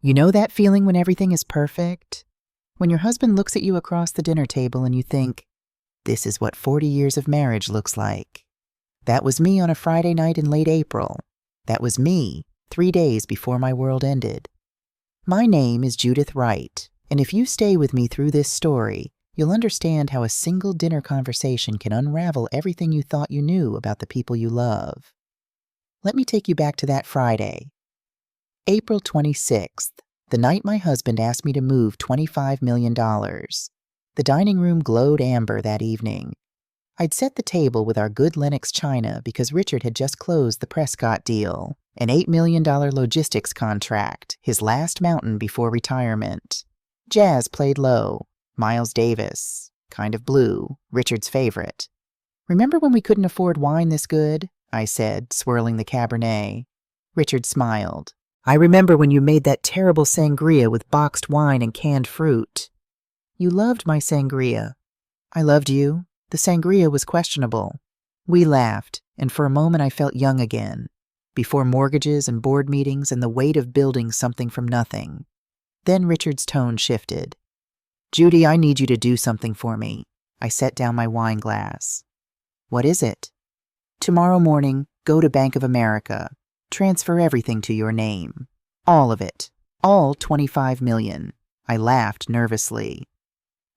You know that feeling when everything is perfect? When your husband looks at you across the dinner table and you think, this is what 40 years of marriage looks like. That was me on a Friday night in late April. That was me 3 days before my world ended. My name is Judith Wright, and if you stay with me through this story, you'll understand how a single dinner conversation can unravel everything you thought you knew about the people you love. Let me take you back to that Friday. April 26th, the night my husband asked me to move $25 million. The dining room glowed amber that evening. I'd set the table with our good Lenox china because Richard had just closed the Prescott deal, an $8 million logistics contract, his last mountain before retirement. Jazz played low. Miles Davis, Kind of Blue, Richard's favorite. Remember when we couldn't afford wine this good? I said, swirling the Cabernet. Richard smiled. I remember when you made that terrible sangria with boxed wine and canned fruit. You loved my sangria. I loved you. The sangria was questionable. We laughed, and for a moment I felt young again, before mortgages and board meetings and the weight of building something from nothing. Then Richard's tone shifted. Judy, I need you to do something for me. I set down my wine glass. What is it? Tomorrow morning, go to Bank of America. Transfer everything to your name. All of it. All $25 million. I laughed nervously.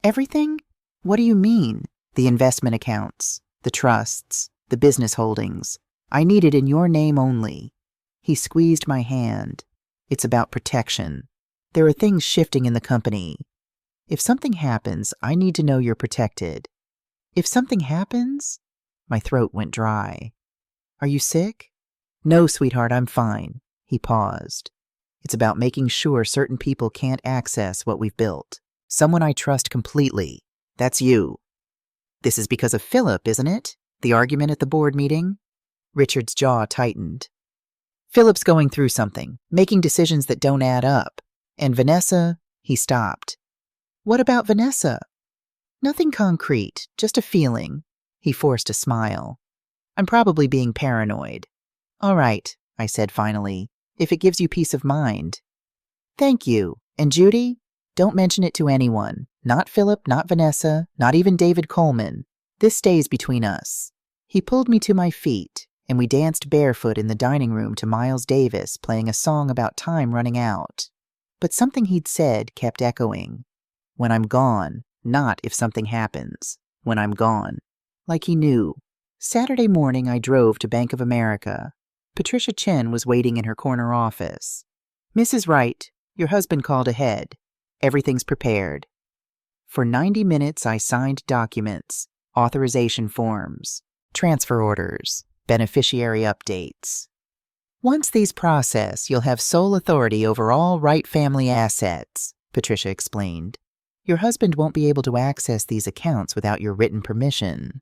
Everything? What do you mean? The investment accounts, the trusts, the business holdings. I need it in your name only. He squeezed my hand. It's about protection. There are things shifting in the company. If something happens, I need to know you're protected. If something happens? My throat went dry. Are you sick? No, sweetheart, I'm fine. He paused. It's about making sure certain people can't access what we've built. Someone I trust completely. That's you. This is because of Philip, isn't it? The argument at the board meeting? Richard's jaw tightened. Philip's going through something, making decisions that don't add up. And Vanessa, he stopped. What about Vanessa? Nothing concrete, just a feeling. He forced a smile. I'm probably being paranoid. All right, I said finally, if it gives you peace of mind. Thank you. And Judy, don't mention it to anyone. Not Philip, not Vanessa, not even David Coleman. This stays between us. He pulled me to my feet, and we danced barefoot in the dining room to Miles Davis playing a song about time running out. But something he'd said kept echoing. When I'm gone, not if something happens. When I'm gone. Like he knew. Saturday morning I drove to Bank of America. Patricia Chen was waiting in her corner office. Mrs. Wright, your husband called ahead. Everything's prepared. For 90 minutes I signed documents, authorization forms, transfer orders, beneficiary updates. Once these process, you'll have sole authority over all Wright family assets, Patricia explained. Your husband won't be able to access these accounts without your written permission.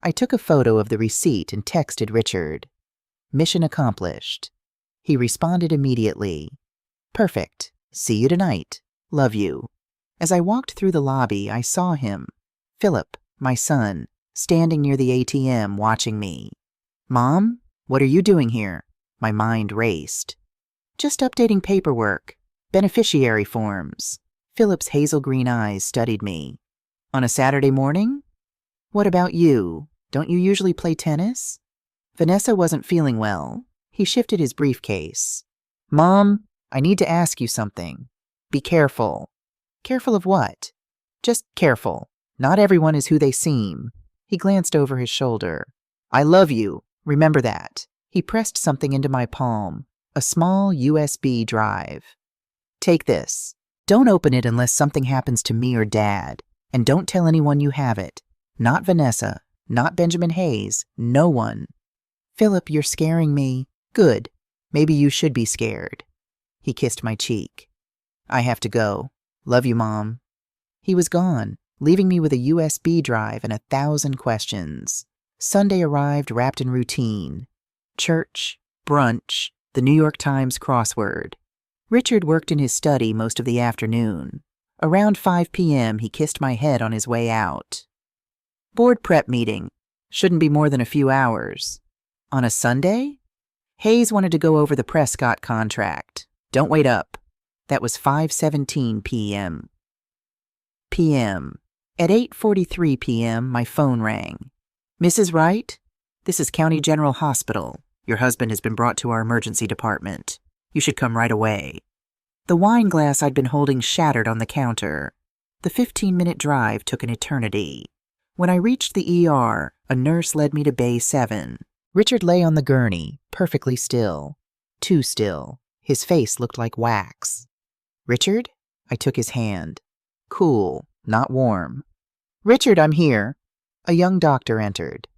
I took a photo of the receipt and texted Richard. Mission accomplished. He responded immediately. Perfect. See you tonight. Love you. As I walked through the lobby, I saw him, Philip, my son, standing near the ATM watching me. Mom, what are you doing here? My mind raced. Just updating paperwork. Beneficiary forms. Philip's hazel green eyes studied me. On a Saturday morning? What about you? Don't you usually play tennis? Vanessa wasn't feeling well. He shifted his briefcase. Mom, I need to ask you something. Be careful. Careful of what? Just careful. Not everyone is who they seem. He glanced over his shoulder. I love you. Remember that. He pressed something into my palm. A small USB drive. Take this. Don't open it unless something happens to me or Dad. And don't tell anyone you have it. Not Vanessa. Not Benjamin Hayes. No one. Philip, you're scaring me. Good. Maybe you should be scared. He kissed my cheek. I have to go. Love you, Mom. He was gone, leaving me with a USB drive and 1,000 questions. Sunday arrived wrapped in routine. Church, brunch, the New York Times crossword. Richard worked in his study most of the afternoon. Around 5 p.m., he kissed my head on his way out. Board prep meeting. Shouldn't be more than a few hours. On a Sunday? Hayes wanted to go over the Prescott contract. Don't wait up. That was 5:17 p.m. At 8:43 p.m., my phone rang. Mrs. Wright? This is County General Hospital. Your husband has been brought to our emergency department. You should come right away. The wine glass I'd been holding shattered on the counter. The 15-minute drive took an eternity. When I reached the ER, a nurse led me to Bay 7. Richard lay on the gurney, perfectly still. Too still. His face looked like wax. Richard? I took his hand. Cool, not warm. Richard, I'm here. A young doctor entered.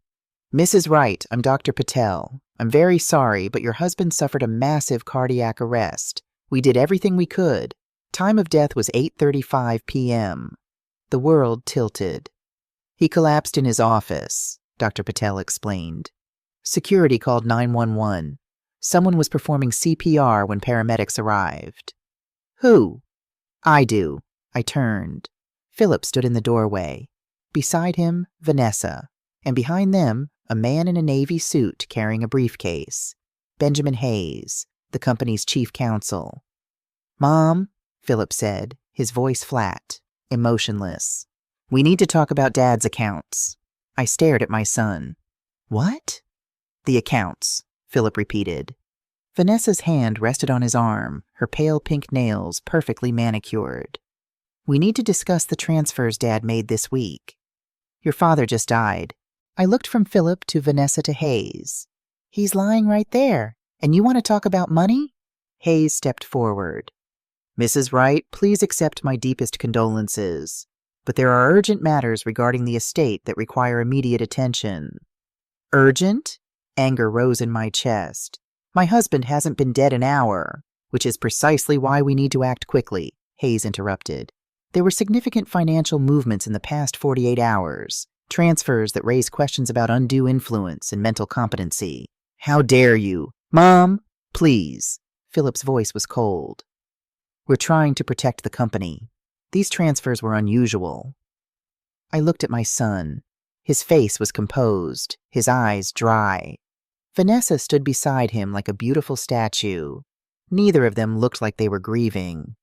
Mrs. Wright, I'm Dr. Patel. I'm very sorry, but your husband suffered a massive cardiac arrest. We did everything we could. Time of death was 8:35 p.m. The world tilted. He collapsed in his office, Dr. Patel explained. Security called 911. Someone was performing CPR when paramedics arrived. Who? I do. I turned. Philip stood in the doorway. Beside him, Vanessa. And behind them, a man in a navy suit carrying a briefcase. Benjamin Hayes, the company's chief counsel. Mom, Philip said, his voice flat, emotionless. We need to talk about Dad's accounts. I stared at my son. What? The accounts, Philip repeated. Vanessa's hand rested on his arm, her pale pink nails perfectly manicured. We need to discuss the transfers Dad made this week. Your father just died. I looked from Philip to Vanessa to Hayes. He's lying right there, and you want to talk about money? Hayes stepped forward. Mrs. Wright, please accept my deepest condolences, but there are urgent matters regarding the estate that require immediate attention. Urgent? Anger rose in my chest. My husband hasn't been dead an hour, which is precisely why we need to act quickly, Hayes interrupted. There were significant financial movements in the past 48 hours, transfers that raise questions about undue influence and mental competency. How dare you? Mom, please. Philip's voice was cold. We're trying to protect the company. These transfers were unusual. I looked at my son. His face was composed, his eyes dry. Vanessa stood beside him like a beautiful statue. Neither of them looked like they were grieving.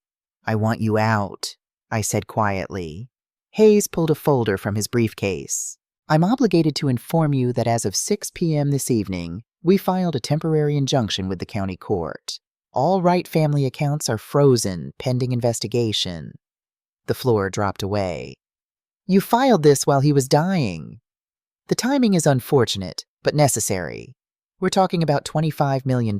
I want you out, I said quietly. Hayes pulled a folder from his briefcase. I'm obligated to inform you that as of 6 p.m. this evening, we filed a temporary injunction with the county court. All Wright family accounts are frozen pending investigation. The floor dropped away. You filed this while he was dying. The timing is unfortunate, but necessary. We're talking about $25 million.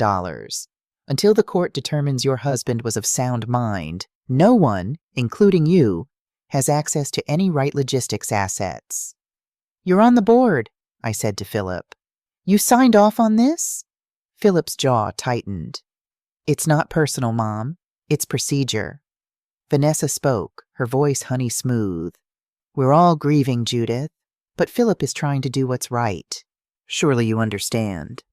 Until the court determines your husband was of sound mind, no one, including you, has access to any Wright Logistics assets. You're on the board, I said to Philip. You signed off on this? Philip's jaw tightened. It's not personal, Mom. It's procedure. Vanessa spoke, her voice honey smooth. We're all grieving, Judith, but Philip is trying to do what's right. Surely you understand.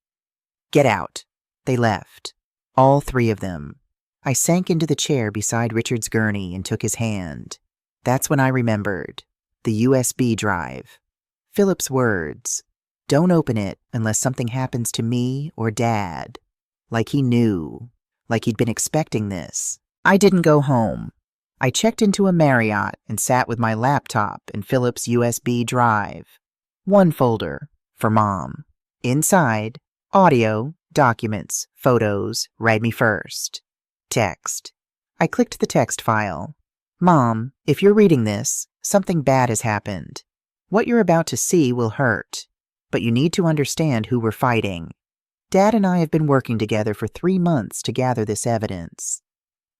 Get out. They left. All three of them. I sank into the chair beside Richard's gurney and took his hand. That's when I remembered. The USB drive. Philip's words. Don't open it unless something happens to me or Dad. Like he knew. Like he'd been expecting this. I didn't go home. I checked into a Marriott and sat with my laptop and Philip's USB drive. One folder. For Mom. Inside, audio, documents, photos, write me first. Text. I clicked the text file. Mom, if you're reading this, something bad has happened. What you're about to see will hurt, but you need to understand who we're fighting. Dad and I have been working together for 3 months to gather this evidence.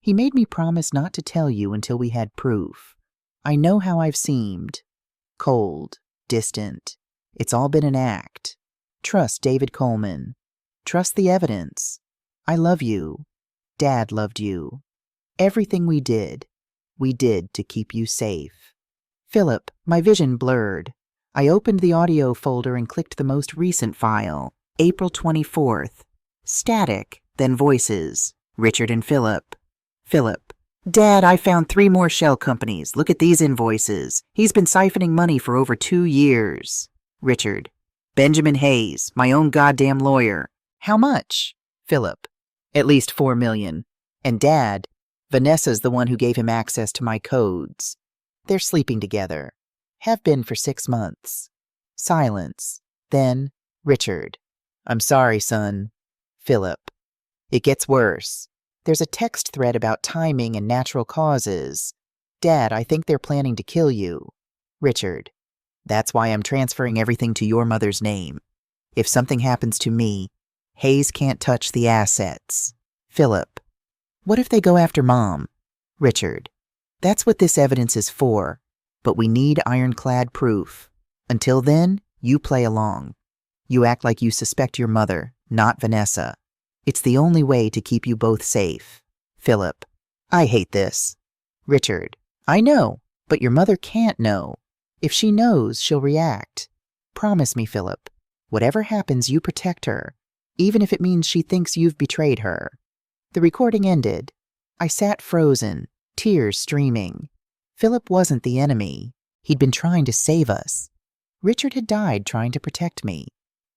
He made me promise not to tell you until we had proof. I know how I've seemed. Cold, distant. It's all been an act. Trust David Coleman. Trust the evidence. I love you. Dad loved you. Everything we did to keep you safe. Philip, my vision blurred. I opened the audio folder and clicked the most recent file, April 24th. Static, then voices. Richard and Philip. Philip. Dad, I found 3 more shell companies. Look at these invoices. He's been siphoning money for over 2 years. Richard. Benjamin Hayes, my own goddamn lawyer. How much? Philip. At least $4 million. And Dad. Vanessa's the one who gave him access to my codes. They're sleeping together. Have been for 6 months. Silence. Then, Richard. I'm sorry, son. Philip. It gets worse. There's a text thread about timing and natural causes. Dad, I think they're planning to kill you. Richard. That's why I'm transferring everything to your mother's name. If something happens to me, Hayes can't touch the assets. Philip. What if they go after Mom? Richard. That's what this evidence is for, but we need ironclad proof. Until then, you play along. You act like you suspect your mother, not Vanessa. It's the only way to keep you both safe. Philip. I hate this. Richard. I know, but your mother can't know. If she knows, she'll react. Promise me, Philip. Whatever happens, you protect her, even if it means she thinks you've betrayed her. The recording ended. I sat frozen, tears streaming. Philip wasn't the enemy. He'd been trying to save us. Richard had died trying to protect me.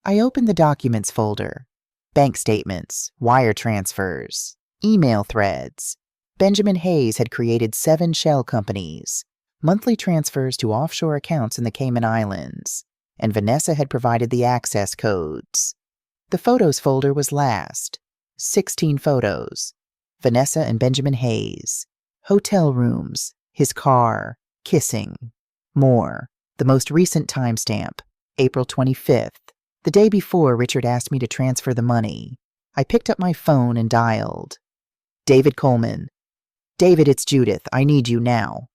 I opened the documents folder. Bank statements, wire transfers, email threads. Benjamin Hayes had created 7 shell companies, monthly transfers to offshore accounts in the Cayman Islands, and Vanessa had provided the access codes. The photos folder was last. 16 photos. Vanessa and Benjamin Hayes. Hotel rooms, his car, kissing. More. The most recent timestamp, April 25th. The day before, Richard asked me to transfer the money. I picked up my phone and dialed. David Coleman. David, it's Judith. I need you now.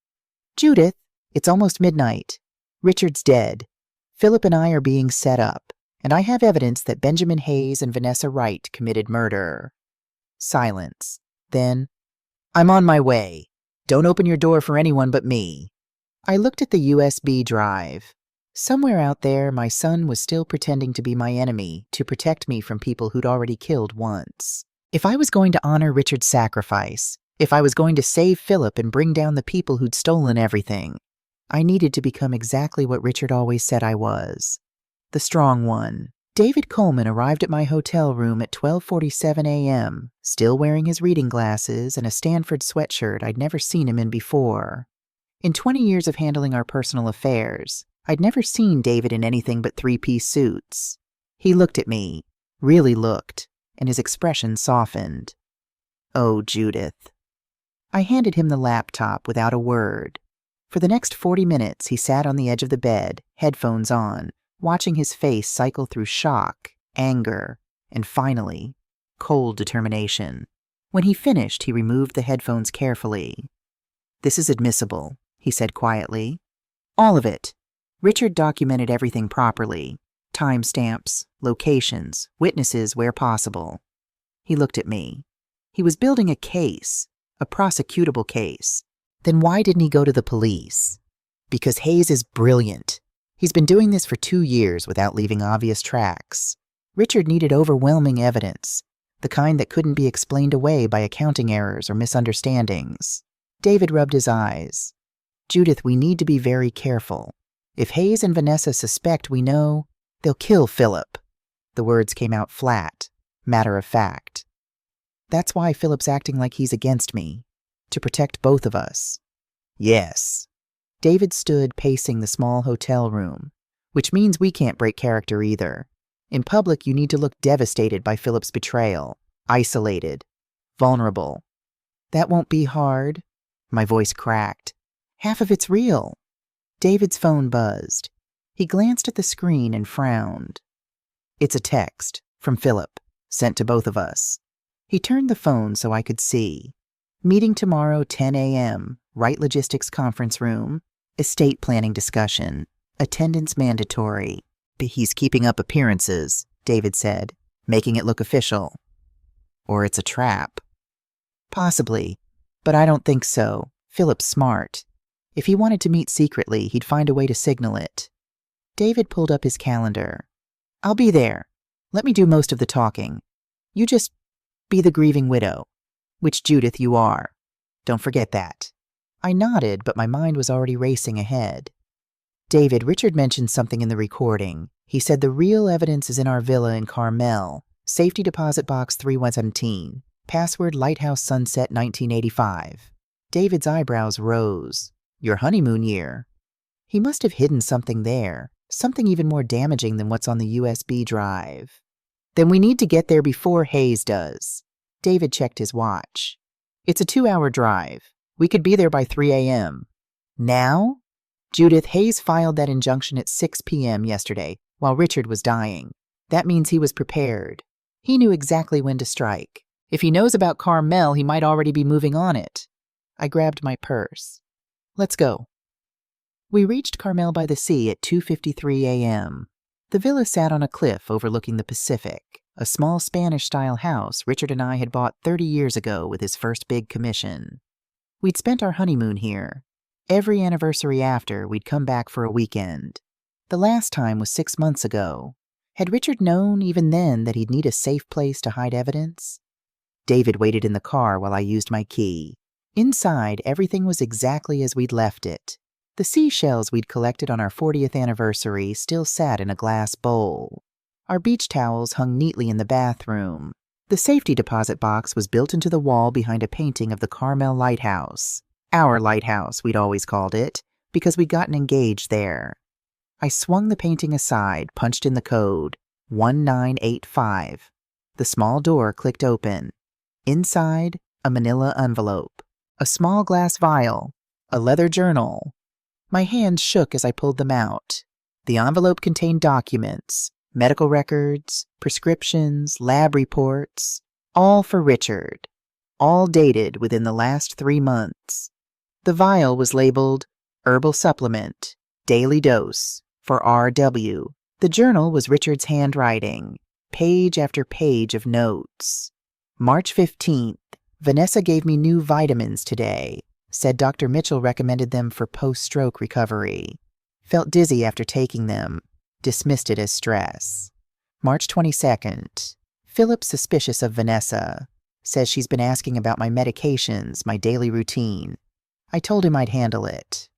Judith, it's almost midnight. Richard's dead. Philip and I are being set up, and I have evidence that Benjamin Hayes and Vanessa Wright committed murder. Silence. Then, I'm on my way. Don't open your door for anyone but me. I looked at the USB drive. Somewhere out there, my son was still pretending to be my enemy to protect me from people who'd already killed once. If I was going to honor Richard's sacrifice, if I was going to save Philip and bring down the people who'd stolen everything, I needed to become exactly what Richard always said I was. The strong one. David Coleman arrived at my hotel room at 12:47 a.m., still wearing his reading glasses and a Stanford sweatshirt I'd never seen him in before. In 20 years of handling our personal affairs, I'd never seen David in anything but 3-piece suits. He looked at me, really looked, and his expression softened. Oh, Judith. I handed him the laptop without a word. For the next 40 minutes, he sat on the edge of the bed, headphones on, watching his face cycle through shock, anger, and finally, cold determination. When he finished, he removed the headphones carefully. This is admissible, he said quietly. All of it. Richard documented everything properly. Timestamps, locations, witnesses where possible. He looked at me. He was building a case, a prosecutable case. Then why didn't he go to the police? Because Hayes is brilliant. He's been doing this for 2 years without leaving obvious tracks. Richard needed overwhelming evidence, the kind that couldn't be explained away by accounting errors or misunderstandings. David rubbed his eyes. Judith, we need to be very careful. If Hayes and Vanessa suspect we know, they'll kill Philip. The words came out flat, matter of fact. That's why Philip's acting like he's against me, to protect both of us. Yes. David stood pacing the small hotel room, which means we can't break character either. In public, you need to look devastated by Philip's betrayal, isolated, vulnerable. That won't be hard. My voice cracked. Half of it's real. David's phone buzzed. He glanced at the screen and frowned. It's a text from Philip, sent to both of us. He turned the phone so I could see. Meeting tomorrow, 10 a.m., Wright Logistics conference room. Estate planning discussion. Attendance mandatory. But he's keeping up appearances, David said, making it look official. Or it's a trap. Possibly, but I don't think so. Philip's smart. If he wanted to meet secretly, he'd find a way to signal it. David pulled up his calendar. I'll be there. Let me do most of the talking. You just be the grieving widow, which Judith you are. Don't forget that. I nodded, but my mind was already racing ahead. David, Richard mentioned something in the recording. He said the real evidence is in our villa in Carmel, safety deposit box 317. Password Lighthouse Sunset 1985. David's eyebrows rose. Your honeymoon year. He must have hidden something there, something even more damaging than what's on the USB drive. Then we need to get there before Hayes does. David checked his watch. It's a 2-hour drive. We could be there by 3 a.m. Now? Judith, Hayes filed that injunction at 6 p.m. yesterday, while Richard was dying. That means he was prepared. He knew exactly when to strike. If he knows about Carmel, he might already be moving on it. I grabbed my purse. Let's go. We reached Carmel by the Sea at 2:53 a.m. The villa sat on a cliff overlooking the Pacific, a small Spanish-style house Richard and I had bought 30 years ago with his first big commission. We'd spent our honeymoon here. Every anniversary after, we'd come back for a weekend. The last time was 6 months ago. Had Richard known even then that he'd need a safe place to hide evidence? David waited in the car while I used my key. Inside, everything was exactly as we'd left it. The seashells we'd collected on our 40th anniversary still sat in a glass bowl. Our beach towels hung neatly in the bathroom. The safety deposit box was built into the wall behind a painting of the Carmel Lighthouse. Our lighthouse, we'd always called it, because we'd gotten engaged there. I swung the painting aside, punched in the code, 1985. The small door clicked open. Inside, a manila envelope, a small glass vial, a leather journal. My hands shook as I pulled them out. The envelope contained documents, medical records, prescriptions, lab reports, all for Richard, all dated within the last 3 months. The vial was labeled Herbal Supplement, Daily Dose, for R.W. The journal was Richard's handwriting, page after page of notes. March 15th, Vanessa gave me new vitamins today. Said Dr. Mitchell recommended them for post-stroke recovery. Felt dizzy after taking them. Dismissed it as stress. March 22nd. Philip suspicious of Vanessa. Says she's been asking about my medications, my daily routine. I told him I'd handle it.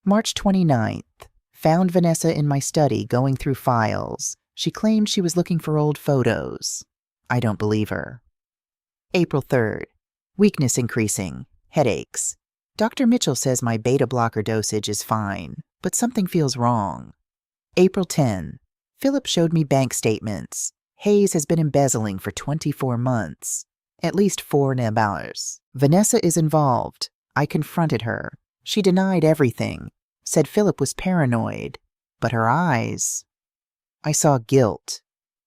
March 29th. Found Vanessa in my study going through files. She claimed she was looking for old photos. I don't believe her. April 3rd. Weakness increasing. Headaches. Dr. Mitchell says my beta blocker dosage is fine, but something feels wrong. April 10. Philip showed me bank statements. Hayes has been embezzling for 24 months. At least $4 Vanessa is involved. I confronted her. She denied everything. Said Philip was paranoid. But her eyes... I saw guilt.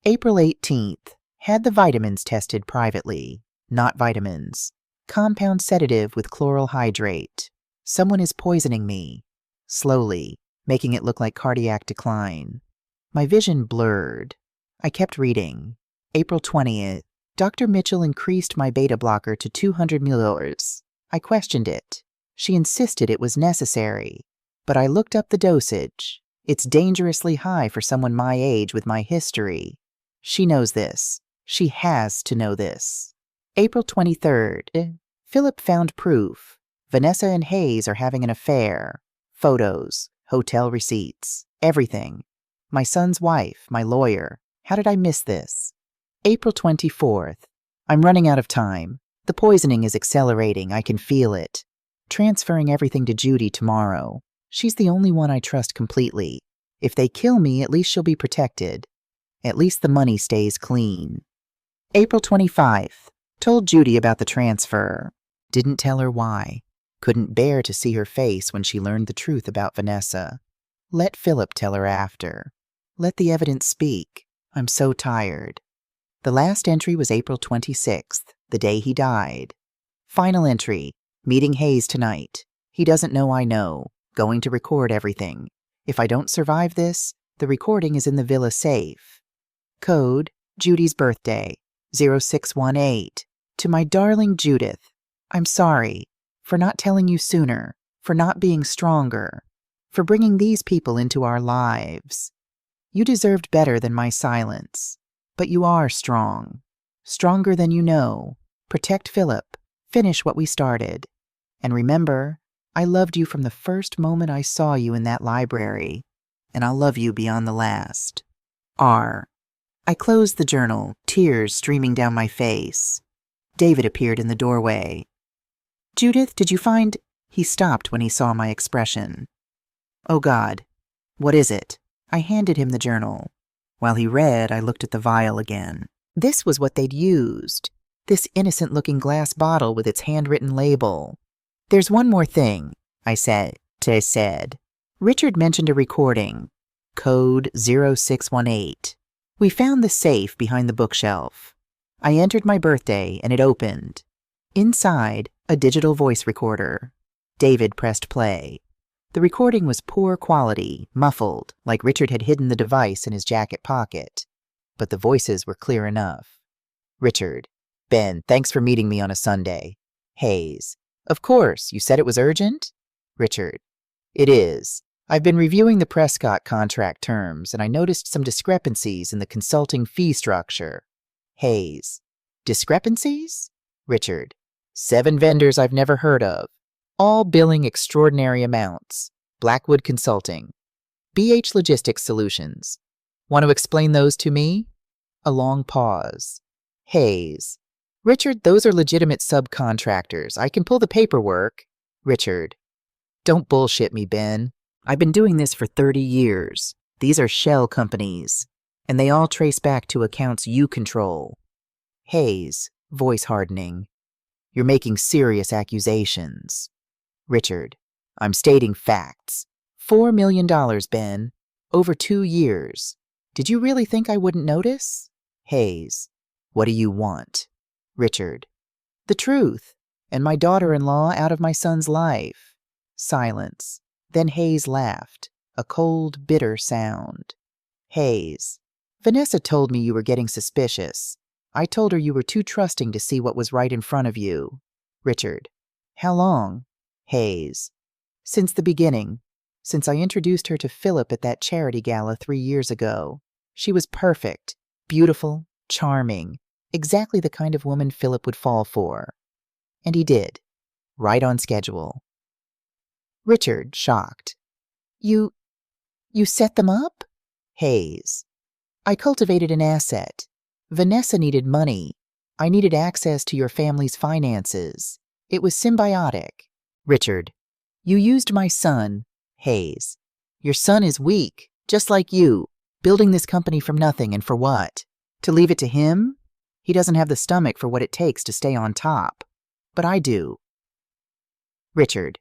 April 18th. Had the vitamins tested privately. Not vitamins. Compound sedative with chloral hydrate. Someone is poisoning me. Slowly, making it look like cardiac decline. My vision blurred. I kept reading. April 20th. Dr. Mitchell increased my beta blocker to 200 milliliters. I questioned it. She insisted it was necessary. But I looked up the dosage. It's dangerously high for someone my age with my history. She knows this. She has to know this. April 23rd. Philip found proof. Vanessa and Hayes are having an affair. Photos, hotel receipts, everything. My son's wife, my lawyer. How did I miss this? April 24th. I'm running out of time. The poisoning is accelerating. I can feel it. Transferring everything to Judy tomorrow. She's the only one I trust completely. If they kill me, at least she'll be protected. At least the money stays clean. April 25th. Told Judy about the transfer. Didn't tell her why. Couldn't bear to see her face when she learned the truth about Vanessa. Let Philip tell her after. Let the evidence speak. I'm so tired. The last entry was April 26th, the day he died. Final entry. Meeting Hayes tonight. He doesn't know I know. Going to record everything. If I don't survive this, the recording is in the villa safe. Code, Judy's birthday, 0618. To my darling Judith, I'm sorry for not telling you sooner, for not being stronger, for bringing these people into our lives. You deserved better than my silence, but you are strong, stronger than you know. Protect Philip, finish what we started. And remember, I loved you from the first moment I saw you in that library, and I'll love you beyond the last. R. I closed the journal, tears streaming down my face. David appeared in the doorway. "Judith, did you find—" He stopped when he saw my expression. "Oh God, what is it?" I handed him the journal. While he read, I looked at the vial again. This was what they'd used. This innocent-looking glass bottle with its handwritten label. "There's one more thing," I said. Richard mentioned a recording. Code 0618. We found the safe behind the bookshelf. I entered my birthday and it opened. Inside, a digital voice recorder. David pressed play. The recording was poor quality, muffled, like Richard had hidden the device in his jacket pocket. But the voices were clear enough. Richard: "Ben, thanks for meeting me on a Sunday." Hayes: "Of course, you said it was urgent?" Richard: "It is. I've been reviewing the Prescott contract terms, and I noticed some discrepancies in the consulting fee structure." Hayes: "Discrepancies?" Richard: 7 vendors I've never heard of, all billing extraordinary amounts. Blackwood Consulting, BH Logistics Solutions. Want to explain those to me?" A long pause. Hayes: "Richard, those are legitimate subcontractors. I can pull the paperwork." Richard: "Don't bullshit me, Ben. I've been doing this for 30 years. These are shell companies, and they all trace back to accounts you control." Hayes, voice hardening: "You're making serious accusations." Richard: "I'm stating facts. $4 million, Ben. Over 2 years. Did you really think I wouldn't notice?" Hayes: "What do you want?" Richard: "The truth, and my daughter-in-law out of my son's life." Silence. Then Hayes laughed, a cold, bitter sound. Hayes: "Vanessa told me you were getting suspicious. I told her you were too trusting to see what was right in front of you." Richard: "How long?" Hayes: "Since the beginning. Since I introduced her to Philip at that charity gala 3 years ago. She was perfect, beautiful, charming, exactly the kind of woman Philip would fall for. And he did. Right on schedule." Richard, shocked: You set them up?" Hayes: "I cultivated an asset. Vanessa needed money. I needed access to your family's finances. It was symbiotic." Richard: "You used my son." Hayes: "Your son is weak, just like you, building this company from nothing, and for what? To leave it to him? He doesn't have the stomach for what it takes to stay on top. But I do." Richard: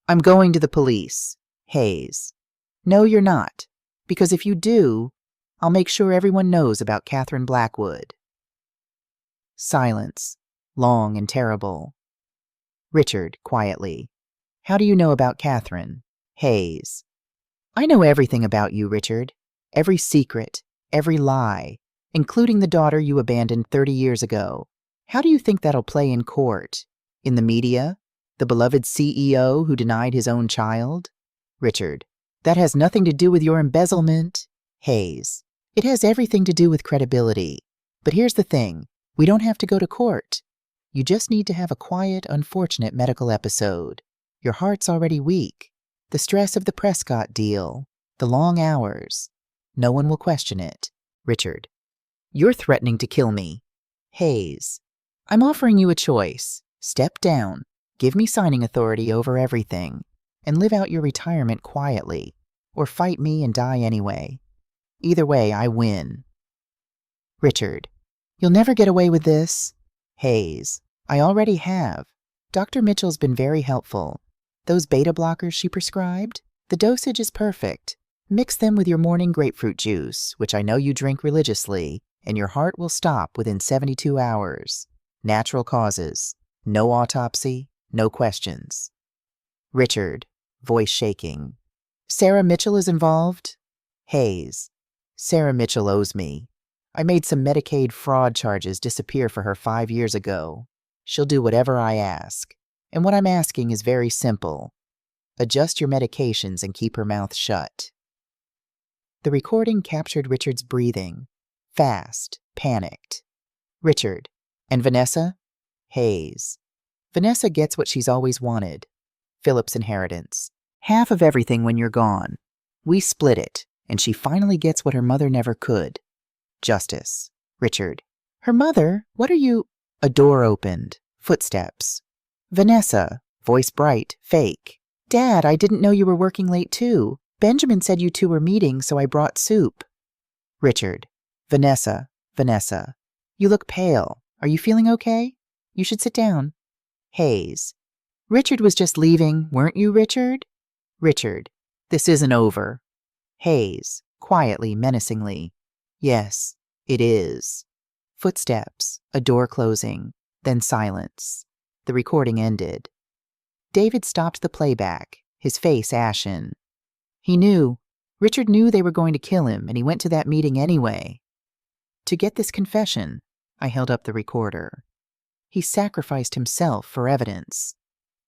"I'm going to the police." Hayes: "No, you're not. Because if you do, I'll make sure everyone knows about Catherine Blackwood." Silence, long and terrible. Richard, quietly: "How do you know about Catherine?" Hayes: "I know everything about you, Richard. Every secret, every lie, including the daughter you abandoned 30 years ago. How do you think that'll play in court? In the media? The beloved CEO who denied his own child?" Richard: "That has nothing to do with your embezzlement." Hayes: "It has everything to do with credibility. But here's the thing. We don't have to go to court. You just need to have a quiet, unfortunate medical episode. Your heart's already weak. The stress of the Prescott deal. The long hours. No one will question it." Richard: "You're threatening to kill me." Hayes: "I'm offering you a choice. Step down. Give me signing authority over everything. And live out your retirement quietly. Or fight me and die anyway. Either way, I win." Richard: "You'll never get away with this." Hayes: "I already have. Dr. Mitchell's been very helpful. Those beta blockers she prescribed, the dosage is perfect. Mix them with your morning grapefruit juice, which I know you drink religiously, and your heart will stop within 72 hours. Natural causes. No autopsy, no questions." Richard, voice shaking: "Sarah Mitchell is involved?" Hayes: "Sarah Mitchell owes me. I made some Medicaid fraud charges disappear for her 5 years ago. She'll do whatever I ask. And what I'm asking is very simple. Adjust your medications and keep her mouth shut." The recording captured Richard's breathing. Fast, panicked. Richard: "And Vanessa?" Hayes: "Vanessa gets what she's always wanted. Philip's inheritance. Half of everything when you're gone. We split it, and she finally gets what her mother never could. Justice." Richard: "Her mother? What are you—" A door opened. Footsteps. Vanessa. Voice bright. Fake. Dad, I didn't know you were working late too. Benjamin said you two were meeting, so I brought soup. Richard. Vanessa. Vanessa. You look pale. Are you feeling okay? You should sit down. Hayes. Richard was just leaving, weren't you, Richard? Richard. This isn't over. Hayes. Quietly, menacingly. Yes, it is. Footsteps. A door closing. Then silence. The recording ended. David stopped the playback, his face ashen. He knew. Richard knew they were going to kill him, and he went to that meeting anyway. To get this confession, I held up the recorder. He sacrificed himself for evidence.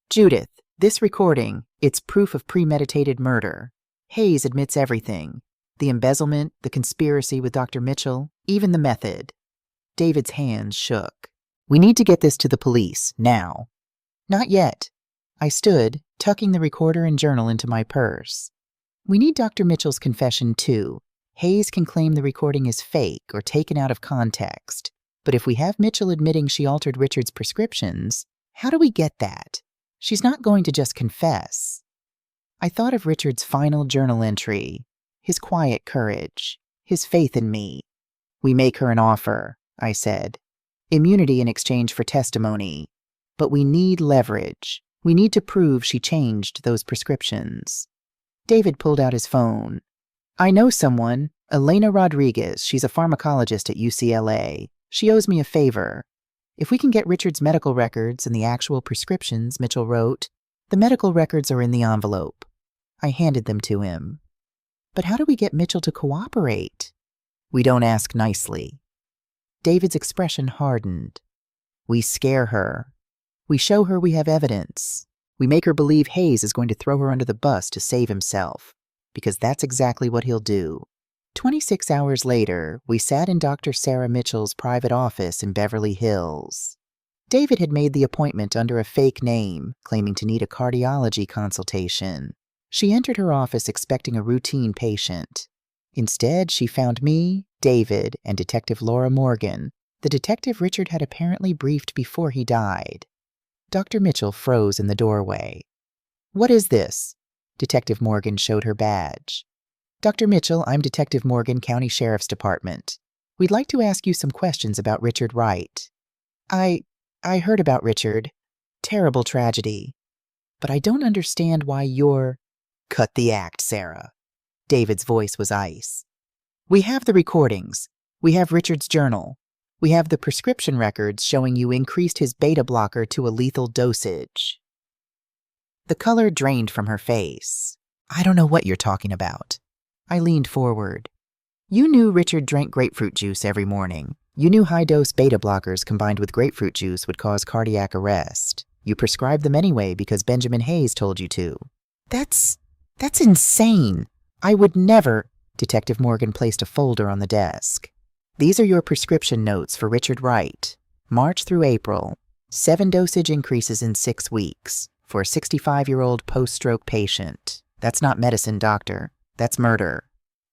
Judith, this recording, it's proof of premeditated murder. Hayes admits everything. The embezzlement, the conspiracy with Dr. Mitchell, even the method. David's hands shook. We need to get this to the police, now. Not yet. I stood, tucking the recorder and journal into my purse. We need Dr. Mitchell's confession, too. Hayes can claim the recording is fake or taken out of context. But if we have Mitchell admitting she altered Richard's prescriptions, how do we get that? She's not going to just confess. I thought of Richard's final journal entry, his quiet courage, his faith in me. We make her an offer, I said. Immunity in exchange for testimony. But we need leverage. We need to prove she changed those prescriptions. David pulled out his phone. I know someone, Elena Rodriguez. She's a pharmacologist at UCLA. She owes me a favor. If we can get Richard's medical records and the actual prescriptions Mitchell wrote, the medical records are in the envelope. I handed them to him. But how do we get Mitchell to cooperate? We don't ask nicely. David's expression hardened. We scare her. We show her we have evidence. We make her believe Hayes is going to throw her under the bus to save himself, because that's exactly what he'll do. 26 hours later, we sat in Dr. Sarah Mitchell's private office in Beverly Hills. David had made the appointment under a fake name, claiming to need a cardiology consultation. She entered her office expecting a routine patient. Instead, she found me, David, and Detective Laura Morgan, the detective Richard had apparently briefed before he died. Dr. Mitchell froze in the doorway. What is this? Detective Morgan showed her badge. Dr. Mitchell, I'm Detective Morgan, County Sheriff's Department. We'd like to ask you some questions about Richard Wright. I heard about Richard. Terrible tragedy. But I don't understand why you're... Cut the act, Sarah. David's voice was ice. We have the recordings. We have Richard's journal. We have the prescription records showing you increased his beta blocker to a lethal dosage. The color drained from her face. I don't know what you're talking about. I leaned forward. You knew Richard drank grapefruit juice every morning. You knew high-dose beta blockers combined with grapefruit juice would cause cardiac arrest. You prescribed them anyway because Benjamin Hayes told you to. That's insane. I would never... Detective Morgan placed a folder on the desk. These are your prescription notes for Richard Wright. March through April. 7 dosage increases in 6 weeks for a 65-year-old post-stroke patient. That's not medicine, doctor. That's murder.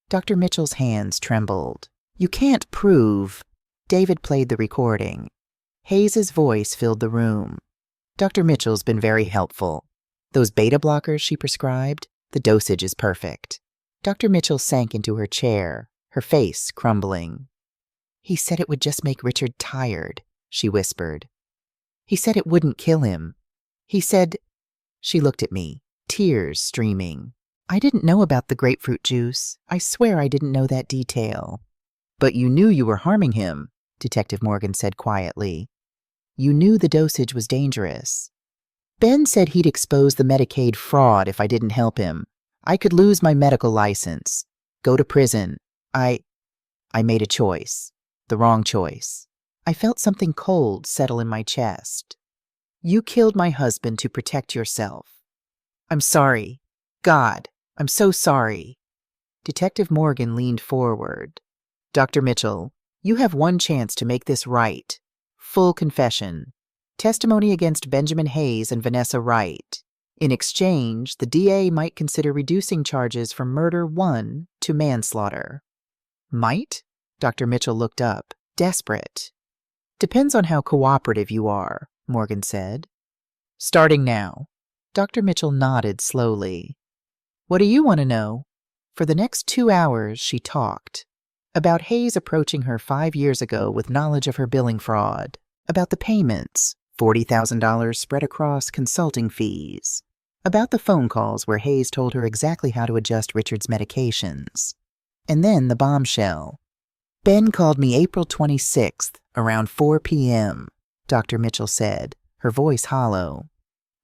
Dr. Mitchell's hands trembled. You can't prove... David played the recording. Hayes's voice filled the room. Dr. Mitchell's been very helpful. Those beta blockers she prescribed, the dosage is perfect. Dr. Mitchell sank into her chair, her face crumbling. He said it would just make Richard tired, she whispered. He said it wouldn't kill him. He said... She looked at me, tears streaming. I didn't know about the grapefruit juice. I swear I didn't know that detail. But you knew you were harming him, Detective Morgan said quietly. You knew the dosage was dangerous. Ben said he'd expose the Medicaid fraud if I didn't help him. I could lose my medical license, go to prison. I made a choice, the wrong choice. I felt something cold settle in my chest. You killed my husband to protect yourself. I'm sorry. God, I'm so sorry. Detective Morgan leaned forward. Dr. Mitchell, you have one chance to make this right. Full confession. Testimony against Benjamin Hayes and Vanessa Wright. In exchange, the DA might consider reducing charges from murder 1 to manslaughter. Might? Dr. Mitchell looked up, desperate. Depends on how cooperative you are, Morgan said. Starting now. Dr. Mitchell nodded slowly. What do you want to know? For the next 2 hours, she talked. About Hayes approaching her 5 years ago with knowledge of her billing fraud. About the payments, $40,000 spread across consulting fees. About the phone calls where Hayes told her exactly how to adjust Richard's medications. And then the bombshell. Ben called me April 26th, around 4 p.m., Dr. Mitchell said, her voice hollow.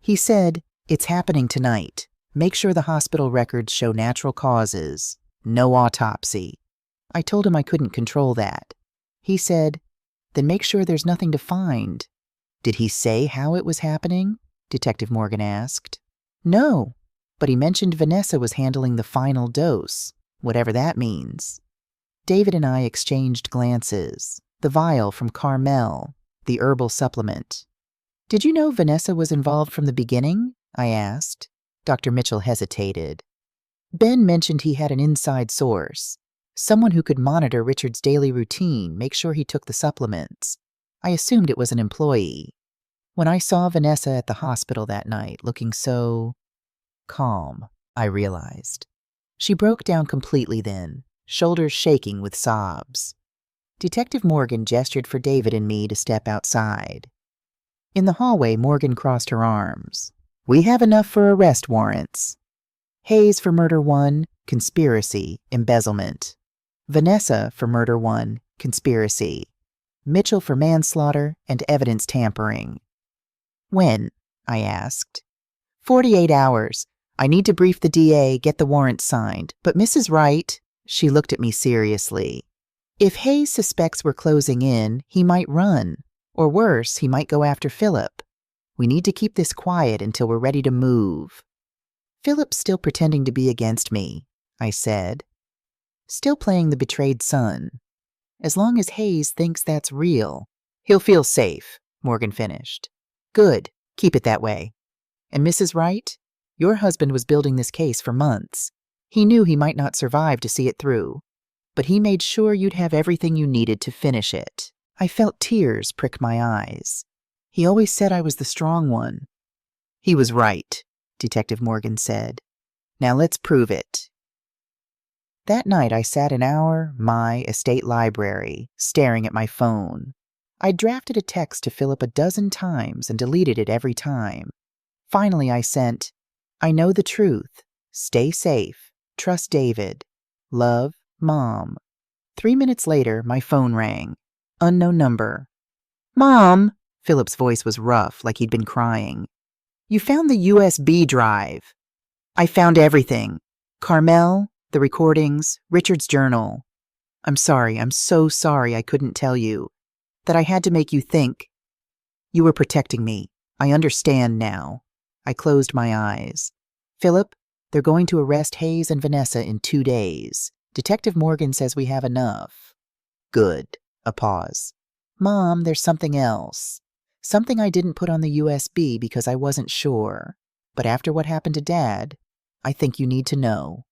He said, "It's happening tonight. Make sure the hospital records show natural causes. No autopsy." I told him I couldn't control that. He said, "Then make sure there's nothing to find." Did he say how it was happening? Detective Morgan asked. No, but he mentioned Vanessa was handling the final dose, whatever that means. David and I exchanged glances. The vial from Carmel, the herbal supplement. Did you know Vanessa was involved from the beginning? I asked. Dr. Mitchell hesitated. Ben mentioned he had an inside source, someone who could monitor Richard's daily routine, make sure he took the supplements. I assumed it was an employee. When I saw Vanessa at the hospital that night, looking so calm, I realized. She broke down completely then, shoulders shaking with sobs. Detective Morgan gestured for David and me to step outside. In the hallway, Morgan crossed her arms. We have enough for arrest warrants. Hayes for murder 1, conspiracy, embezzlement. Vanessa for murder 1, conspiracy. Mitchell for manslaughter and evidence tampering. When? I asked. 48 hours. I need to brief the DA, get the warrant signed. But Mrs. Wright, she looked at me seriously. If Hayes suspects we're closing in, he might run. Or worse, he might go after Philip. We need to keep this quiet until we're ready to move. Philip's still pretending to be against me, I said. Still playing the betrayed son. As long as Hayes thinks that's real, he'll feel safe, Morgan finished. Good. Keep it that way. And Mrs. Wright, your husband was building this case for months. He knew he might not survive to see it through, but he made sure you'd have everything you needed to finish it. I felt tears prick my eyes. He always said I was the strong one. He was right, Detective Morgan said. Now let's prove it. That night I sat an hour, my estate library, staring at my phone. I'd drafted a text to Philip a dozen times and deleted it every time. Finally I sent, I know the truth. Stay safe. Trust David. Love, Mom. 3 minutes later, my phone rang. Unknown number. Mom! Philip's voice was rough, like he'd been crying. You found the USB drive. I found everything. Carmel, the recordings, Richard's journal. I'm sorry, I'm so sorry I couldn't tell you. That I had to make you think. You were protecting me. I understand now. I closed my eyes. Philip, they're going to arrest Hayes and Vanessa in 2 days. Detective Morgan says we have enough. Good. A pause. Mom, there's something else. Something I didn't put on the USB because I wasn't sure. But after what happened to Dad, I think you need to know.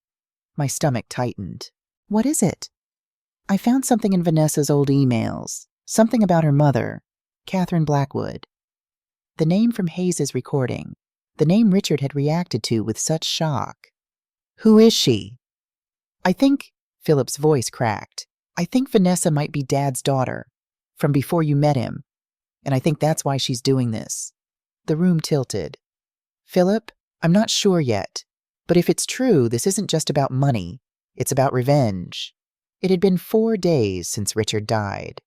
My stomach tightened. What is it? I found something in Vanessa's old emails. Something about her mother, Catherine Blackwood. The name from Hayes's recording. The name Richard had reacted to with such shock. Who is she? I think, Philip's voice cracked. I think Vanessa might be Dad's daughter, from before you met him, and I think that's why she's doing this. The room tilted. Philip, I'm not sure yet, but if it's true, this isn't just about money. It's about revenge. It had been 4 days since Richard died.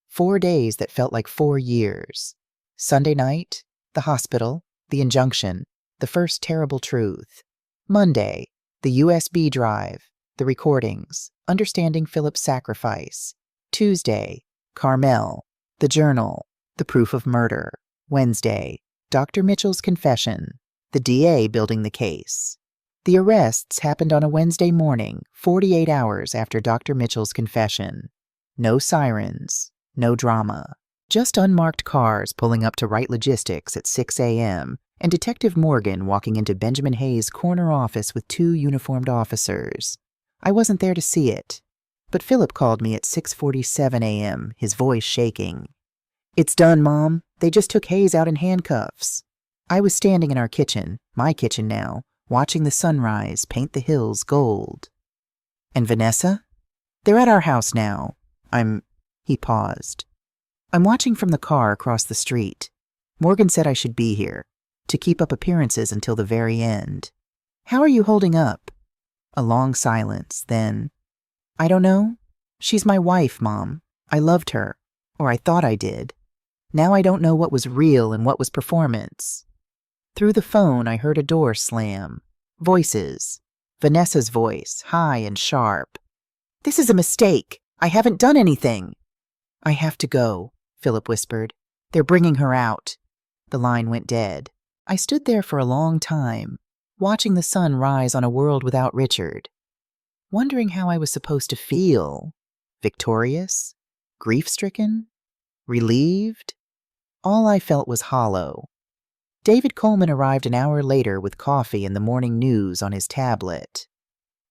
4 days that felt like 4 years. Sunday night, the hospital, the injunction, the first terrible truth. Monday, the USB drive, the recordings, understanding Philip's sacrifice. Tuesday, Carmel, the journal, the proof of murder. Wednesday, Dr. Mitchell's confession, the DA building the case. The arrests happened on a Wednesday morning, 48 hours after Dr. Mitchell's confession. No sirens, no drama. Just unmarked cars pulling up to Wright Logistics at 6 a.m. and Detective Morgan walking into Benjamin Hayes' corner office with 2 uniformed officers. I wasn't there to see it, but Philip called me at 6:47 a.m., his voice shaking. It's done, Mom. They just took Hayes out in handcuffs. I was standing in our kitchen, my kitchen now, watching the sunrise paint the hills gold. And Vanessa? They're at our house now. He paused. I'm watching from the car across the street. Morgan said I should be here, to keep up appearances until the very end. How are you holding up? A long silence, then, I don't know. She's my wife, Mom. I loved her, or I thought I did. Now I don't know what was real and what was performance. Through the phone, I heard a door slam. Voices. Vanessa's voice, high and sharp. This is a mistake. I haven't done anything. I have to go, Philip whispered. They're bringing her out. The line went dead. I stood there for a long time, watching the sun rise on a world without Richard, wondering how I was supposed to feel. Victorious? Grief-stricken? Relieved? All I felt was hollow. David Coleman arrived an hour later with coffee and the morning news on his tablet.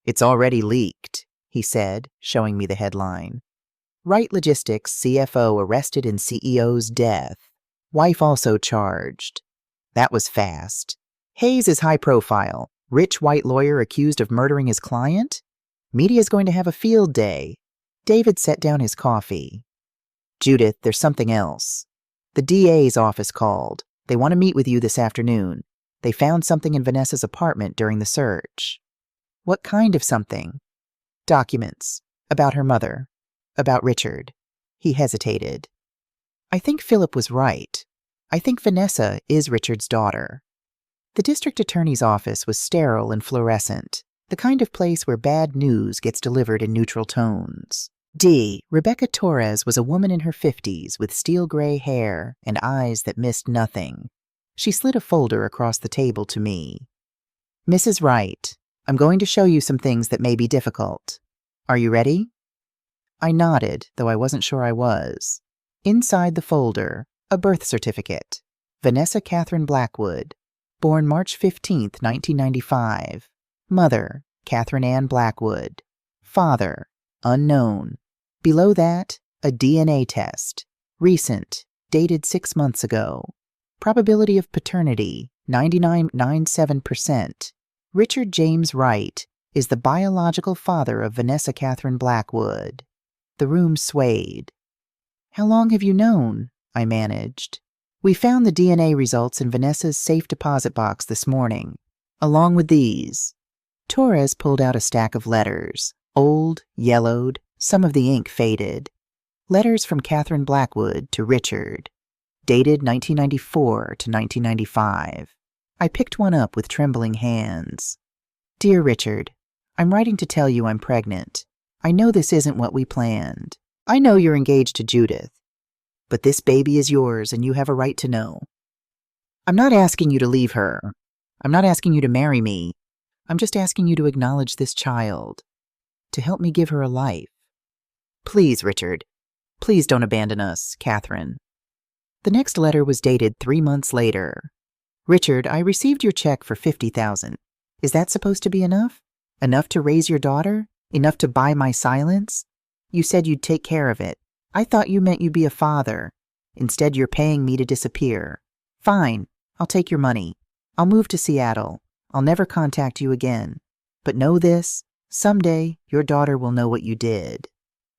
It's already leaked, he said, showing me the headline. Wright Logistics CFO arrested in CEO's death. Wife also charged. That was fast. Hayes is high profile. Rich white lawyer accused of murdering his client? Media's going to have a field day. David set down his coffee. Judith, there's something else. The DA's office called. They want to meet with you this afternoon. They found something in Vanessa's apartment during the search. What kind of something? Documents. About her mother. About Richard. He hesitated. I think Philip was right. I think Vanessa is Richard's daughter. The district attorney's office was sterile and fluorescent, the kind of place where bad news gets delivered in neutral tones. Rebecca Torres was a woman in her 50s with steel gray hair and eyes that missed nothing. She slid a folder across the table to me. Mrs. Wright, I'm going to show you some things that may be difficult. Are you ready? I nodded, though I wasn't sure I was. Inside the folder, a birth certificate. Vanessa Catherine Blackwood, born March 15, 1995. Mother, Catherine Ann Blackwood. Father, unknown. Below that, a DNA test. Recent, dated 6 months ago. Probability of paternity, 99.97%. Richard James Wright is the biological father of Vanessa Catherine Blackwood. The room swayed. How long have you known? I managed. We found the DNA results in Vanessa's safe deposit box this morning, along with these. Torres pulled out a stack of letters, old, yellowed, some of the ink faded. Letters from Catherine Blackwood to Richard, dated 1994 to 1995. I picked one up with trembling hands. Dear Richard, I'm writing to tell you I'm pregnant. I know this isn't what we planned. I know you're engaged to Judith. But this baby is yours and you have a right to know. I'm not asking you to leave her. I'm not asking you to marry me. I'm just asking you to acknowledge this child, to help me give her a life. Please, Richard, please don't abandon us, Catherine. The next letter was dated 3 months later. Richard, I received your check for $50,000. Is that supposed to be enough? Enough to raise your daughter? Enough to buy my silence? You said you'd take care of it. I thought you meant you'd be a father. Instead, you're paying me to disappear. Fine, I'll take your money. I'll move to Seattle. I'll never contact you again. But know this, someday your daughter will know what you did.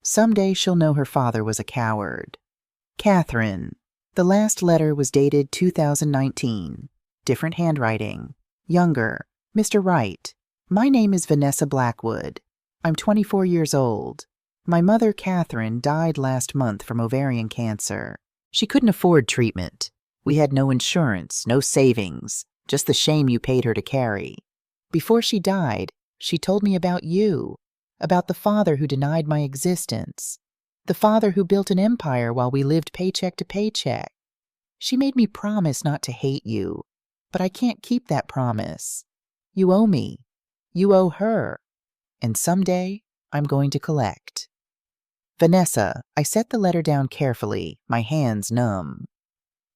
Someday she'll know her father was a coward. Catherine. The last letter was dated 2019. Different handwriting. Younger. Mr. Wright. My name is Vanessa Blackwood. I'm 24 years old. My mother, Catherine, died last month from ovarian cancer. She couldn't afford treatment. We had no insurance, no savings, just the shame you paid her to carry. Before she died, she told me about you, about the father who denied my existence, the father who built an empire while we lived paycheck to paycheck. She made me promise not to hate you, but I can't keep that promise. You owe me. You owe her. And someday, I'm going to collect. Vanessa, I set the letter down carefully, my hands numb.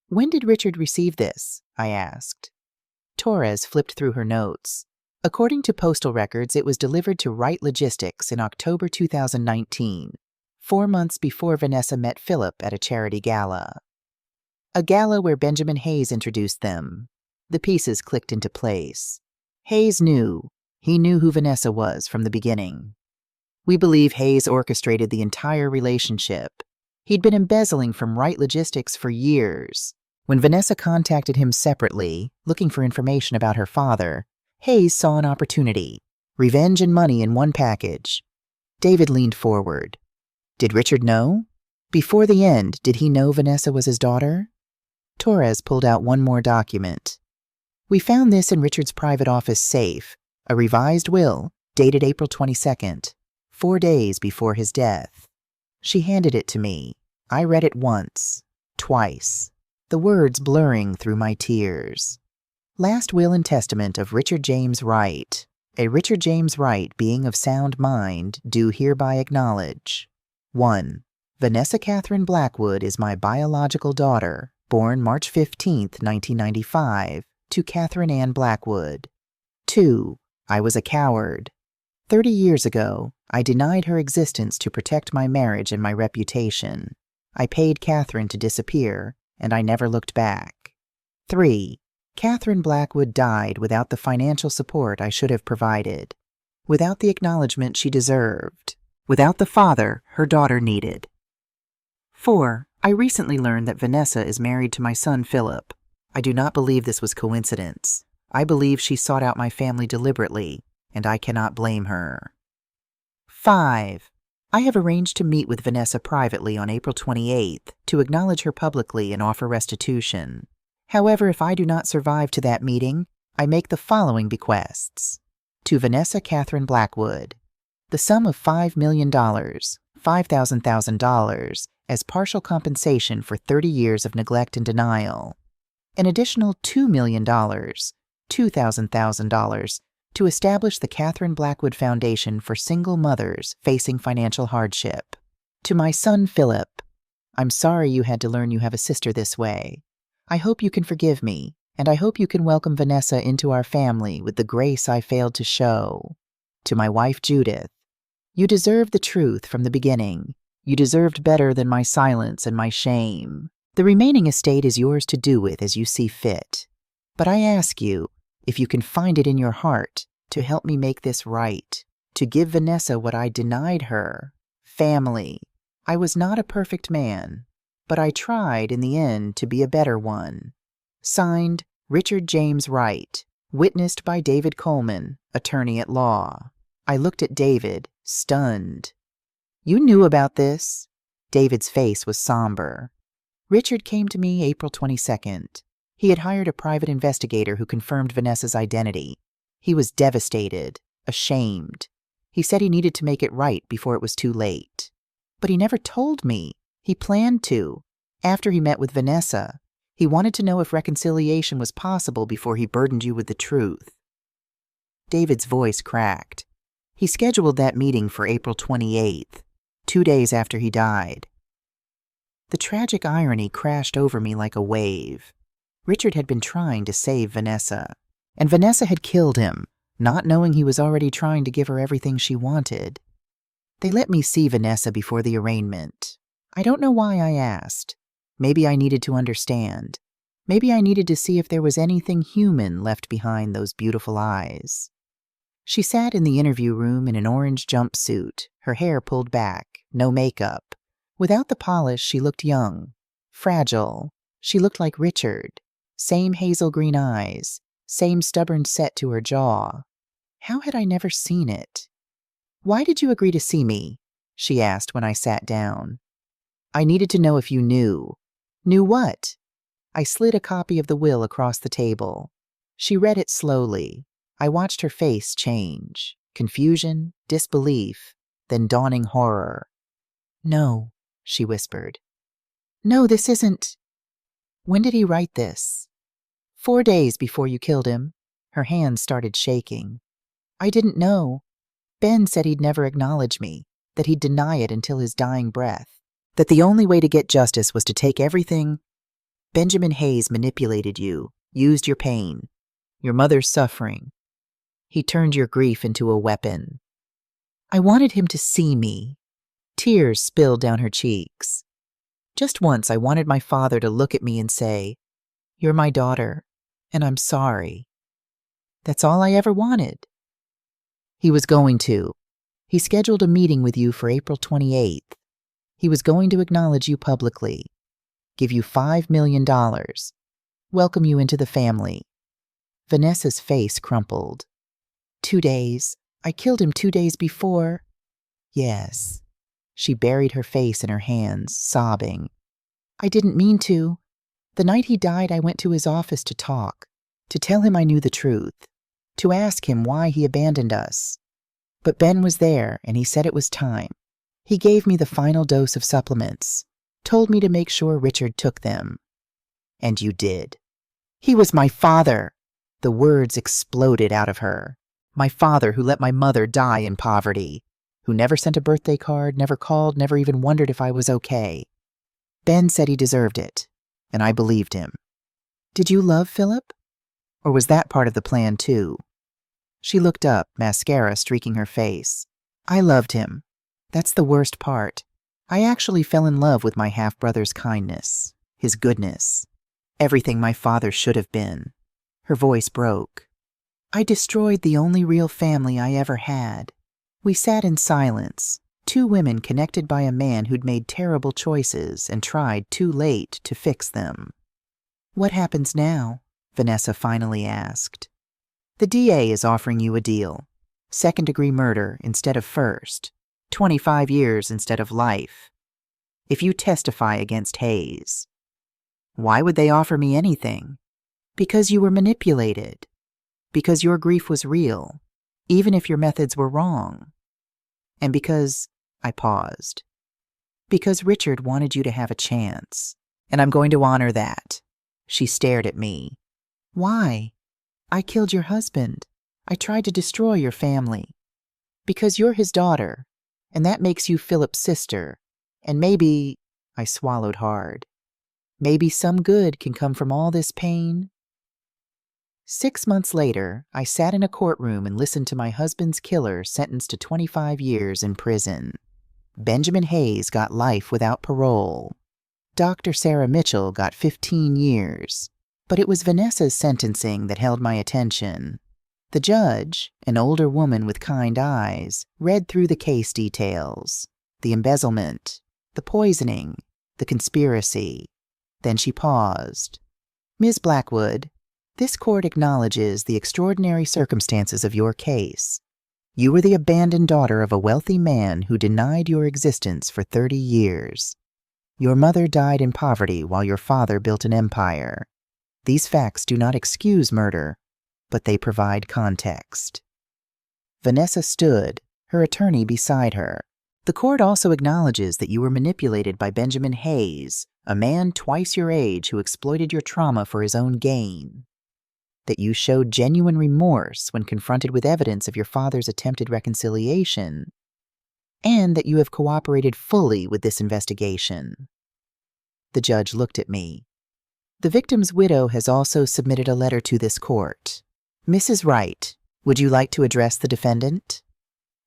When did Richard receive this? I asked. Torres flipped through her notes. According to postal records, it was delivered to Wright Logistics in October 2019, 4 months before Vanessa met Philip at a charity gala. A gala where Benjamin Hayes introduced them. The pieces clicked into place. Hayes knew. He knew who Vanessa was from the beginning. We believe Hayes orchestrated the entire relationship. He'd been embezzling from Right Logistics for years. When Vanessa contacted him separately, looking for information about her father, Hayes saw an opportunity. Revenge and money in one package. David leaned forward. Did Richard know? Before the end, did he know Vanessa was his daughter? Torres pulled out one more document. We found this in Richard's private office safe, a revised will dated April 22nd, 4 days before his death. She handed it to me. I read it once, twice, the words blurring through my tears. Last will and testament of Richard James Wright. A Richard James Wright, being of sound mind, do hereby acknowledge. 1. Vanessa Catherine Blackwood is my biological daughter, born March 15, 1995, to Catherine Ann Blackwood. 2. I was a coward. 30 years ago, I denied her existence to protect my marriage and my reputation. I paid Catherine to disappear, and I never looked back. 3. Catherine Blackwood died without the financial support I should have provided, without the acknowledgement she deserved, without the father her daughter needed. 4. I recently learned that Vanessa is married to my son Philip. I do not believe this was coincidence. I believe she sought out my family deliberately, and I cannot blame her. 5. I have arranged to meet with Vanessa privately on April 28th to acknowledge her publicly and offer restitution. However, if I do not survive to that meeting, I make the following bequests. To Vanessa Catherine Blackwood, the sum of $5 million, $5,000 as partial compensation for 30 years of neglect and denial. An additional $2 million, $2,000 to establish the Catherine Blackwood Foundation for single mothers facing financial hardship. To my son Philip, I'm sorry you had to learn you have a sister this way. I hope you can forgive me, and I hope you can welcome Vanessa into our family with the grace I failed to show. To my wife Judith, you deserved the truth from the beginning. You deserved better than my silence and my shame. The remaining estate is yours to do with as you see fit. But I ask you, if you can find it in your heart, to help me make this right, to give Vanessa what I denied her, family. I was not a perfect man, but I tried in the end to be a better one. Signed, Richard James Wright, witnessed by David Coleman, attorney at law. I looked at David, stunned. You knew about this? David's face was somber. Richard came to me April 22nd. He had hired a private investigator who confirmed Vanessa's identity. He was devastated, ashamed. He said he needed to make it right before it was too late. But he never told me. He planned to. After he met with Vanessa, he wanted to know if reconciliation was possible before he burdened you with the truth. David's voice cracked. He scheduled that meeting for April 28th, 2 days after he died. The tragic irony crashed over me like a wave. Richard had been trying to save Vanessa, and Vanessa had killed him, not knowing he was already trying to give her everything she wanted. They let me see Vanessa before the arraignment. I don't know why I asked. Maybe I needed to understand. Maybe I needed to see if there was anything human left behind those beautiful eyes. She sat in the interview room in an orange jumpsuit, her hair pulled back, no makeup. Without the polish, she looked young, fragile. She looked like Richard. Same hazel green eyes, same stubborn set to her jaw. How had I never seen it? Why did you agree to see me? She asked when I sat down. I needed to know if you knew. Knew what? I slid a copy of the will across the table. She read it slowly. I watched her face change. Confusion, disbelief, then dawning horror. No, she whispered. No, this isn't. When did he write this? 4 days before you killed him. Her hands started shaking. I didn't know. Ben said he'd never acknowledge me, that he'd deny it until his dying breath, that the only way to get justice was to take everything. Benjamin Hayes manipulated you, used your pain, your mother's suffering. He turned your grief into a weapon. I wanted him to see me. Tears spilled down her cheeks. Just once I wanted my father to look at me and say, "You're my daughter, and I'm sorry." That's all I ever wanted. He was going to. He scheduled a meeting with you for April 28th. He was going to acknowledge you publicly, give you $5 million, welcome you into the family. Vanessa's face crumpled. 2 days. I killed him 2 days before. Yes. She buried her face in her hands, sobbing. I didn't mean to. The night he died, I went to his office to talk, to tell him I knew the truth, to ask him why he abandoned us. But Ben was there, and he said it was time. He gave me the final dose of supplements, told me to make sure Richard took them. And you did. He was my father. The words exploded out of her. My father who let my mother die in poverty, who never sent a birthday card, never called, never even wondered if I was okay. Ben said he deserved it, and I believed him. Did you love Philip? Or was that part of the plan too? She looked up, mascara streaking her face. I loved him. That's the worst part. I actually fell in love with my half-brother's kindness, his goodness, everything my father should have been. Her voice broke. I destroyed the only real family I ever had. We sat in silence, two women connected by a man who'd made terrible choices and tried too late to fix them. What happens now? Vanessa finally asked. The DA is offering you a deal. Second-degree murder instead of first. 25 years instead of life. If you testify against Hayes. Why would they offer me anything? Because you were manipulated. Because your grief was real, even if your methods were wrong. And because, I paused. Because Richard wanted you to have a chance. And I'm going to honor that. She stared at me. Why? I killed your husband. I tried to destroy your family. Because you're his daughter, and that makes you Philip's sister. And maybe, I swallowed hard, maybe some good can come from all this pain. 6 months later, I sat in a courtroom and listened to my husband's killer sentenced to 25 years in prison. Benjamin Hayes got life without parole. Dr. Sarah Mitchell got 15 years. But it was Vanessa's sentencing that held my attention. The judge, an older woman with kind eyes, read through the case details, the embezzlement, the poisoning, the conspiracy. Then she paused. Ms. Blackwood, this court acknowledges the extraordinary circumstances of your case. You were the abandoned daughter of a wealthy man who denied your existence for 30 years. Your mother died in poverty while your father built an empire. These facts do not excuse murder, but they provide context. Vanessa stood, her attorney beside her. The court also acknowledges that you were manipulated by Benjamin Hayes, a man twice your age who exploited your trauma for his own gain. That you showed genuine remorse when confronted with evidence of your father's attempted reconciliation, and that you have cooperated fully with this investigation. The judge looked at me. The victim's widow has also submitted a letter to this court. Mrs. Wright, would you like to address the defendant?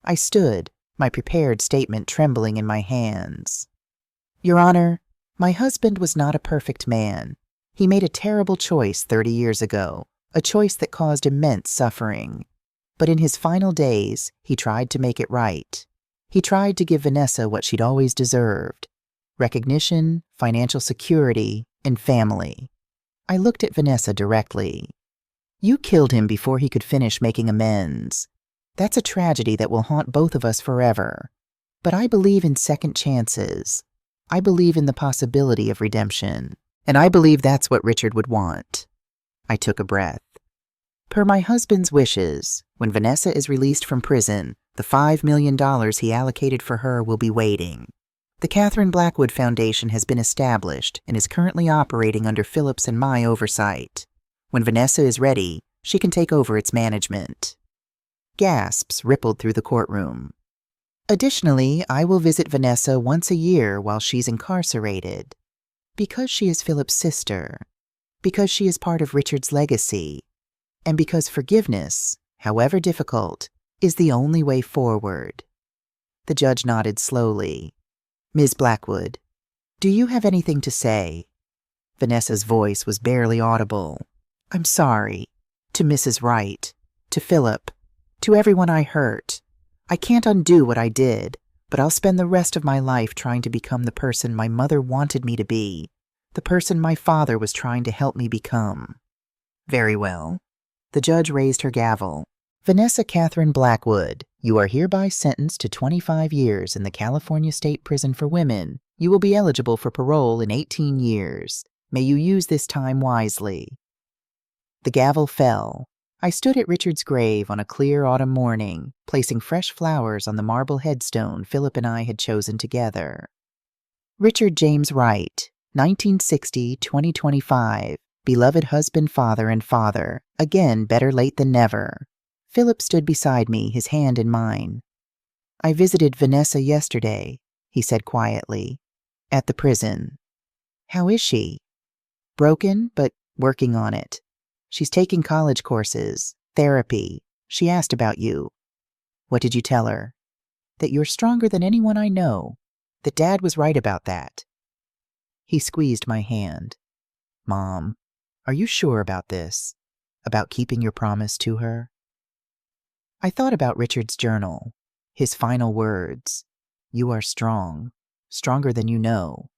I stood, my prepared statement trembling in my hands. Your Honor, my husband was not a perfect man. He made a terrible choice 30 years ago, a choice that caused immense suffering. But in his final days, he tried to make it right. He tried to give Vanessa what she'd always deserved: recognition, financial security, and family. I looked at Vanessa directly. You killed him before he could finish making amends. That's a tragedy that will haunt both of us forever. But I believe in second chances. I believe in the possibility of redemption. And I believe that's what Richard would want. I took a breath. Per my husband's wishes, when Vanessa is released from prison, the $5 million he allocated for her will be waiting. The Catherine Blackwood Foundation has been established and is currently operating under Philip's and my oversight. When Vanessa is ready, she can take over its management. Gasps rippled through the courtroom. Additionally, I will visit Vanessa once a year while she's incarcerated. Because she is Philip's sister. Because she is part of Richard's legacy. And because forgiveness, however difficult, is the only way forward. The judge nodded slowly. Ms. Blackwood, Do you have anything to say? Vanessa's voice was barely audible. I'm sorry. To Mrs. Wright. To Philip. To everyone I hurt. I can't undo what I did, but I'll spend the rest of my life trying to become the person my mother wanted me to be, the person my father was trying to help me become. Very well. The judge raised her gavel. Vanessa Catherine Blackwood, you are hereby sentenced to 25 years in the California State Prison for Women. You will be eligible for parole in 18 years. May you use this time wisely. The gavel fell. I stood at Richard's grave on a clear autumn morning, placing fresh flowers on the marble headstone Philip and I had chosen together. Richard James Wright, 1960-2025, beloved husband, father, and father, again better late than never. Philip stood beside me, his hand in mine. I visited Vanessa yesterday, he said quietly, at the prison. How is she? Broken, but working on it. She's taking college courses, therapy. She asked about you. What did you tell her? That you're stronger than anyone I know. That Dad was right about that. He squeezed my hand. Mom, are you sure about this? About keeping your promise to her? I thought about Richard's journal, his final words. You are strong, stronger than you know.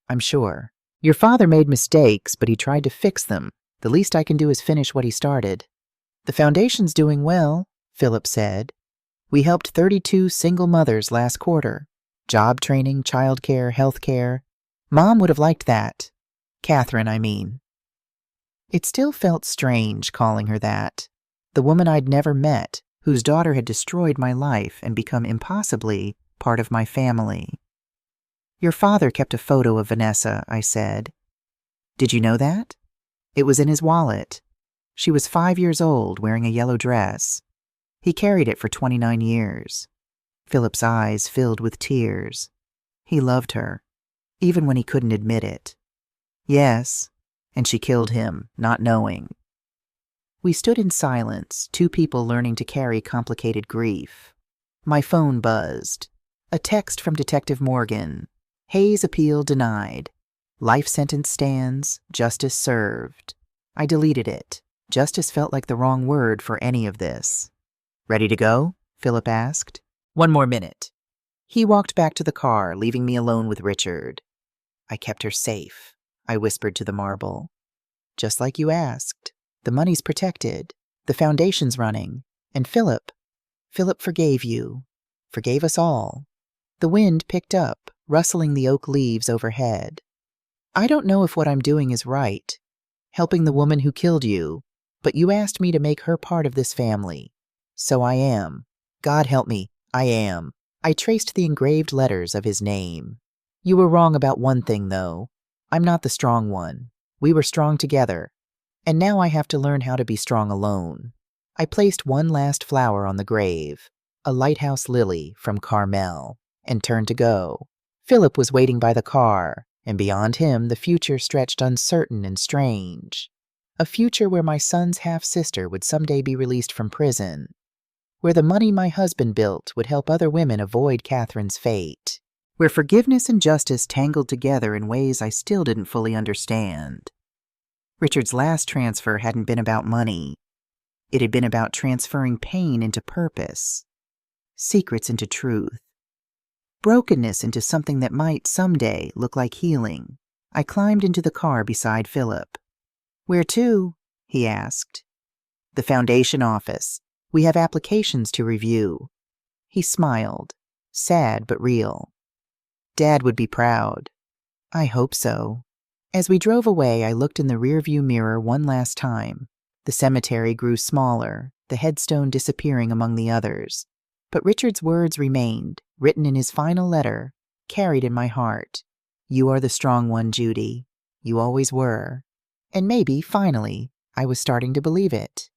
I'm sure. Your father made mistakes, but he tried to fix them. The least I can do is finish what he started. The foundation's doing well, Philip said. We helped 32 single mothers last quarter. Job training, childcare, healthcare. Mom would have liked that. Catherine, I mean. It still felt strange calling her that. The woman I'd never met, whose daughter had destroyed my life and become impossibly part of my family. Your father kept a photo of Vanessa, I said. Did you know that? It was in his wallet. She was 5 years old, wearing a yellow dress. He carried it for 29 years. Philip's eyes filled with tears. He loved her, even when he couldn't admit it. Yes, and she killed him, not knowing. We stood in silence, two people learning to carry complicated grief. My phone buzzed. A text from Detective Morgan. Hayes' appeal denied. Life sentence stands, justice served. I deleted it. Justice felt like the wrong word for any of this. Ready to go? Philip asked. 1 more minute. He walked back to the car, leaving me alone with Richard. I kept her safe, I whispered to the marble. Just like you asked. The money's protected. The foundation's running. And Philip forgave you. Forgave us all. The wind picked up, rustling the oak leaves overhead. I don't know if what I'm doing is right, helping the woman who killed you, but you asked me to make her part of this family. So I am. God help me, I am. I traced the engraved letters of his name. You were wrong about one thing, though. I'm not the strong one. We were strong together. And now I have to learn how to be strong alone. I placed one last flower on the grave, a lighthouse lily from Carmel, and turned to go. Philip was waiting by the car, and beyond him the future stretched uncertain and strange. A future where my son's half-sister would someday be released from prison, where the money my husband built would help other women avoid Catherine's fate, where forgiveness and justice tangled together in ways I still didn't fully understand. Richard's last transfer hadn't been about money. It had been about transferring pain into purpose, secrets into truth, brokenness into something that might someday look like healing. I climbed into the car beside Philip. Where to? He asked. The foundation office. We have applications to review. He smiled, sad but real. Dad would be proud. I hope so. As we drove away, I looked in the rearview mirror one last time. The cemetery grew smaller, the headstone disappearing among the others. But Richard's words remained, written in his final letter, carried in my heart. You are the strong one, Judy. You always were. And maybe, finally, I was starting to believe it.